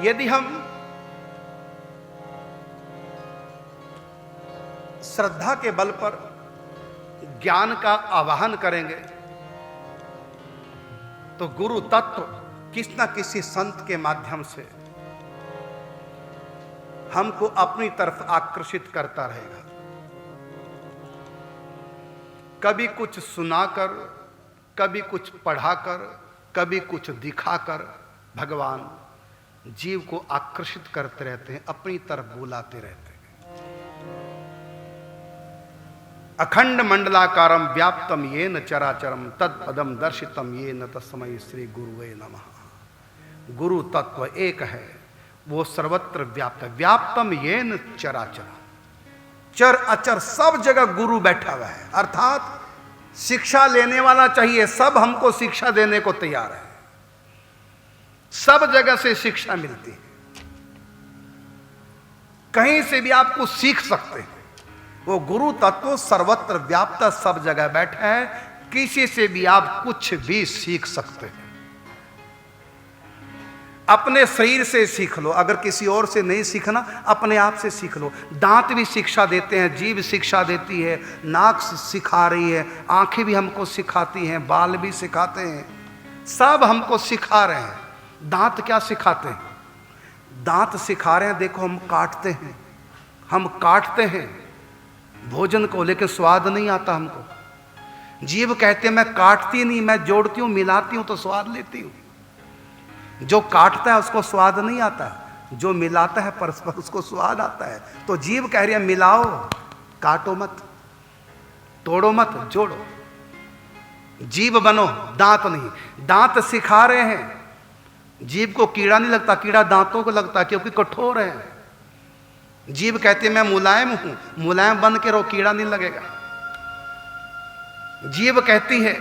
यदि हम श्रद्धा के बल पर ज्ञान का आवाहन करेंगे तो गुरु तत्व किसी न किसी संत के माध्यम से हमको अपनी तरफ आकर्षित करता रहेगा। कभी कुछ सुनाकर, कभी कुछ पढ़ाकर, कभी कुछ दिखाकर भगवान जीव को आकर्षित करते रहते हैं, अपनी तरफ बुलाते रहते हैं। अखंड मंडलाकारम व्याप्तम येन चराचरम तत्पदम दर्शितम येन तस्मै श्री गुरुवे नमः। गुरु तत्व एक है, वो सर्वत्र व्याप्त है। व्याप्तम येन चराचरम, चर अचर सब जगह गुरु बैठा हुआ है। अर्थात शिक्षा लेने वाला चाहिए, सब हमको शिक्षा देने को तैयार है। सब जगह से शिक्षा मिलती है, कहीं से भी आपको सीख सकते हैं। वो गुरु तत्व सर्वत्र व्याप्त, सब जगह बैठा है, किसी से भी आप कुछ भी सीख सकते हैं। अपने शरीर से सीख लो, अगर किसी और से नहीं सीखना अपने आप से सीख लो। दांत भी शिक्षा देते हैं, जीभ शिक्षा देती है, नाक सिखा रही है, आंखें भी हमको सिखाती हैं, बाल भी सिखाते हैं, सब हमको सिखा रहे हैं। दांत क्या सिखाते हैं? दांत सिखा रहे हैं, देखो हम काटते हैं भोजन को, लेकिन स्वाद नहीं आता हमको। जीभ कहते हैं मैं काटती नहीं, मैं जोड़ती हूं, मिलाती हूं तो स्वाद लेती हूं। जो काटता है उसको स्वाद नहीं आता, जो मिलाता है परस्पर उसको स्वाद आता है। तो जीभ कह रही है मिलाओ, काटो मत, तोड़ो मत, जोड़ो, जीभ बनो, दांत नहीं। दांत सिखा रहे हैं, जीभ को कीड़ा नहीं लगता, कीड़ा दांतों को लगता क्योंकि कठोर है। जीभ कहती है मैं मुलायम हूं, मुलायम बन के रहो, कीड़ा नहीं लगेगा। जीभ कहती है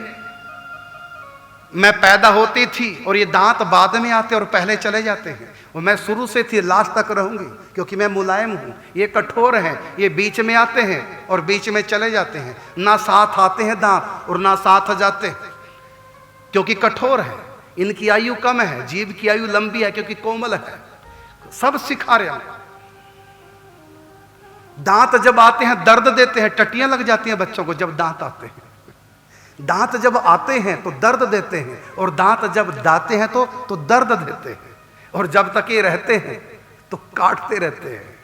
मैं पैदा होती थी और ये दांत बाद में आते और पहले चले जाते हैं, और मैं शुरू से थी लास्ट तक रहूंगी क्योंकि मैं मुलायम हूं। ये कठोर हैं, ये बीच में आते हैं और बीच में चले जाते हैं, ना साथ आते हैं दांत और ना साथ जाते हैं क्योंकि कठोर है। इनकी आयु कम है, जीभ की आयु लंबी है क्योंकि कोमल है। सब सिखा रहे हैं। दांत जब आते हैं दर्द देते हैं, टट्टियां लग जाती हैं बच्चों को जब दांत आते हैं। दांत जब आते हैं तो दर्द देते हैं, और दांत जब दाते हैं तो दर्द देते हैं, और जब तक ये रहते हैं तो काटते रहते हैं,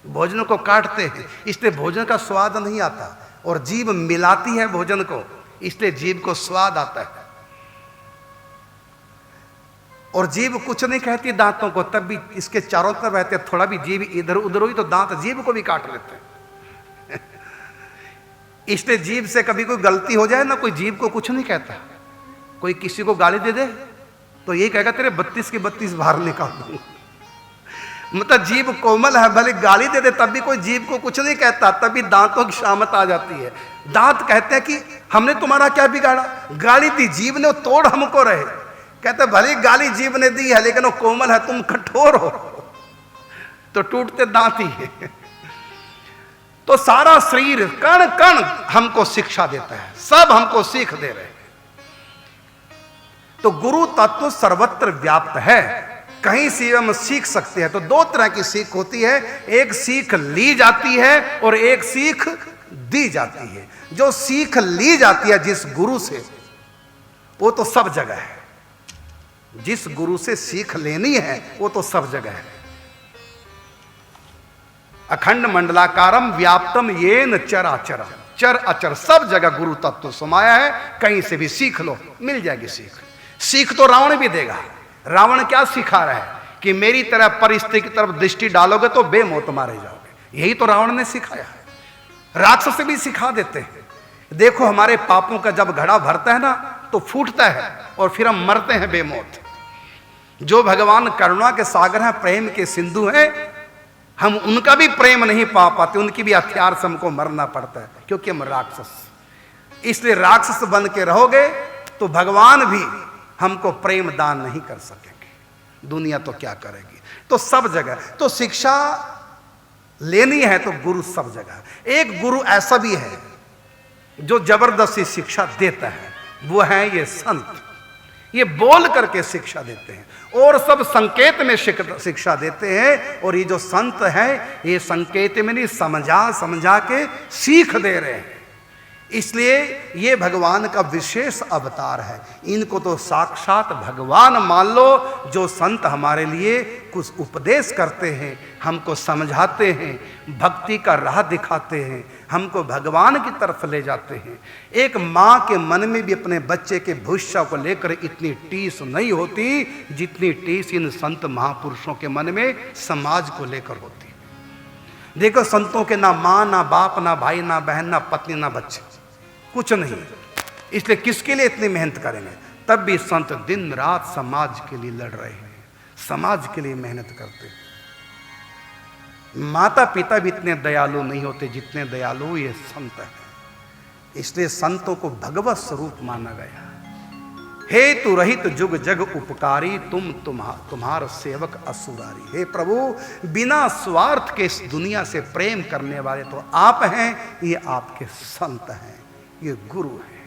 भोजन को काटते हैं, इसलिए भोजन का स्वाद नहीं आता। और जीभ मिलाती है भोजन को, इसलिए जीभ को स्वाद आता है। और जीभ कुछ नहीं कहती दांतों को, तब भी इसके चारों तरफ रहते, थोड़ा भी जीभ इधर उधर हुई तो दांत जीभ को भी काट लेते हैं। इसलिए जीभ से कभी कोई गलती हो जाए ना, कोई जीभ को कुछ नहीं कहता। कोई किसी को गाली दे दे तो यही कहेगा तेरे 32 के 32 बाहर निकाल दूंगा। मतलब जीभ कोमल है, भले गाली दे दे तब भी कोई जीभ को कुछ नहीं कहता, तभी दांतों की शामत आ जाती है। दांत कहते हैं कि हमने तुम्हारा क्या बिगाड़ा, गाली दी जीभ ने, तोड़ हमको रहे। कहते भले गाली जीभ ने दी है लेकिन वो कोमल है, तुम कठोर हो, तो टूटते दांत ही है। तो सारा शरीर कण कण हमको शिक्षा देता है, सब हमको सीख दे रहे हैं। तो गुरु तत्व सर्वत्र व्याप्त है, कहीं से हम सीख सकते हैं। तो दो तरह की सीख होती है, एक सीख ली जाती है और एक सीख दी जाती है। जो सीख ली जाती है जिस गुरु से, वो तो सब जगह है। जिस गुरु से सीख लेनी है वो तो सब जगह है। अखंड मंडलाकारम व्याप्तम येन चराचरम, चर अचर सब जगह गुरु तत्व समाया है। कहीं से भी सीख लो, मिल जाएगी सीख। सीख तो रावण भी देगा। रावण क्या सिखा रहा है कि मेरी तरह परिस्थिति की तरफ दृष्टि डालोगे तो बेमौत मारे जाओगे। यही तो रावण ने सिखाया है। राक्षस भी सिखा देते हैं। देखो हमारे पापों का जब घड़ा भरता है ना तो फूटता है और फिर हम मरते हैं बेमौत। जो भगवान करुणा के सागर हैं, प्रेम के सिंधु हैं, हम उनका भी प्रेम नहीं पा पाते, उनकी भी हथियार से हमको मरना पड़ता है क्योंकि हम राक्षस। इसलिए राक्षस बन के रहोगे तो भगवान भी हमको प्रेम दान नहीं कर सकेंगे, दुनिया तो क्या करेगी। तो सब जगह तो शिक्षा लेनी है तो गुरु सब जगह। एक गुरु ऐसा भी है जो जबरदस्ती शिक्षा देता है, वो है ये संत। ये बोल करके शिक्षा देते हैं और सब संकेत में शिक्षा देते हैं। और ये जो संत हैं ये संकेत में नहीं, समझा समझा के सीख दे रहे हैं। इसलिए ये भगवान का विशेष अवतार है। इनको तो साक्षात भगवान मान लो। जो संत हमारे लिए कुछ उपदेश करते हैं, हमको समझाते हैं, भक्ति का राह दिखाते हैं, हमको भगवान की तरफ ले जाते हैं। एक माँ के मन में भी अपने बच्चे के भविष्य को लेकर इतनी टीस नहीं होती जितनी टीस इन संत महापुरुषों के मन में समाज को लेकर होती है। देखो संतों के ना माँ ना बाप ना भाई ना बहन ना पत्नी ना बच्चे, कुछ नहीं। इसलिए किसके लिए इतनी मेहनत करेंगे? तब भी संत दिन रात समाज के लिए लड़ रहे हैं, समाज के लिए मेहनत करते हैं। माता पिता भी इतने दयालु नहीं होते जितने दयालु ये संत हैं। इसलिए संतों को भगवत स्वरूप माना गया। हेतु रहित जुग जग उपकारी, तुम्हार सेवक असुरारी। हे प्रभु, बिना स्वार्थ के इस दुनिया से प्रेम करने वाले तो आप हैं, ये आपके संत हैं, ये गुरु हैं।